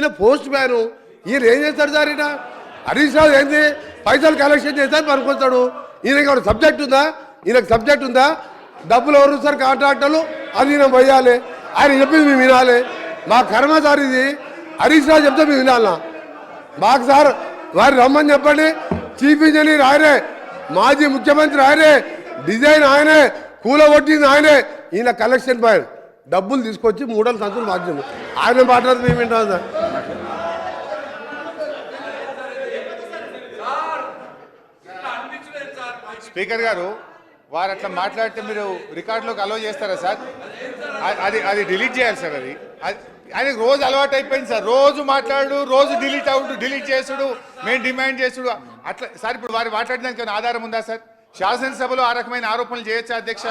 ఈయన post man ఈయన ఏం చేస్తాడు సార్ ఈయన హరీష్ రావు ఏంది పైసలు కలెక్షన్ చేస్తాడు పనుకొస్తాడు ఈయనకి ఎవరు సబ్జెక్ట్ ఉందా ఈయనకు సబ్జెక్ట్ ఉందా డబ్బులు ఎవరు సార్ కాంట్రాక్టర్లు అది ఈయన పోయాలి ఆయన చెప్పింది మేము వినాలి మా కర్మ సార్ ఇది హరీష్ రావు చెప్తే మేము వినాలన్నా మాకు సార్ వారు రమ్మని చెప్పండి చీఫ్ ఇంజనీర్ ఆయనే మాజీ ముఖ్యమంత్రి ఆయనే డిజైన్ ఆయనే కూలగొట్టింది ఆయనే ఈయన కలెక్షన్ బాయ్ డబ్బులు తీసుకొచ్చి 3 సంవత్సరాలు మార్చింది ఆయన మాట్లాడితే మేము వింటాం సార్ స్పీకర్ గారు వారు అట్లా మాట్లాడితే మీరు రికార్డులోకి అలో చేస్తారా సార్ అది డిలీట్ చేయాలి సార్ అది ఆయనకు రోజు అలవాటు అయిపోయింది సార్ రోజు మాట్లాడు రోజు డిలీట్ చేసుడు మేము డిమాండ్ చేసుడు అట్లా సార్ ఇప్పుడు వారు మాట్లాడడానికి ఆధారం ఉందా సార్ శాసనసభలో ఆ రకమైన ఆరోపణలు చేయొచ్చా అధ్యక్ష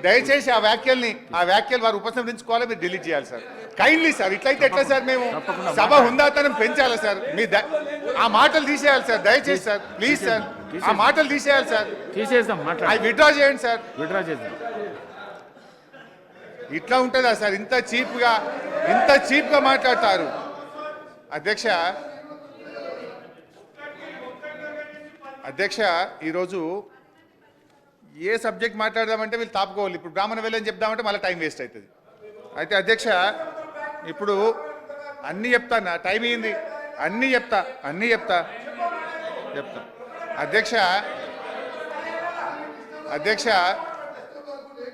దయచేసి ఆ వ్యాఖ్యలు వారు ఉపసంహరించుకోవాలి మీరు డిలీట్ చేయాలి సార్ కైండ్లీ సార్ ఇట్లయితే ఎట్లా సార్ మేము సభ హుందాతనం పెంచాలి సార్ మీ ఆ మాటలు తీసేయాలి సార్ దయచేసి సార్ ప్లీజ్ సార్ ఆ మాటలు తీసేయాలి సార్ అవి విత్డ్రా చేయండి సార్ ఇట్లా ఉంటుందా సార్ ఇంత చీప్గా మాట్లాడతారు అధ్యక్ష ఈరోజు ఏ సబ్జెక్ట్ మాట్లాడదామంటే వీళ్ళు తాపుకోవాలి ఇప్పుడు బ్రాహ్మణ వెళ్ళని చెప్దామంటే మళ్ళీ టైం వేస్ట్ అవుతుంది అయితే అధ్యక్ష ఇప్పుడు అన్నీ చెప్తాను టైం అయింది అన్నీ చెప్తా అధ్యక్ష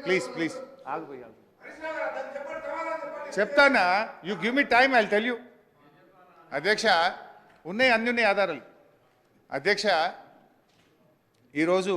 ప్లీజ్ చెప్తానా you give me time I tell you అధ్యక్ష అన్నీ ఉన్నాయి ఆధారాలు అధ్యక్ష ఈరోజు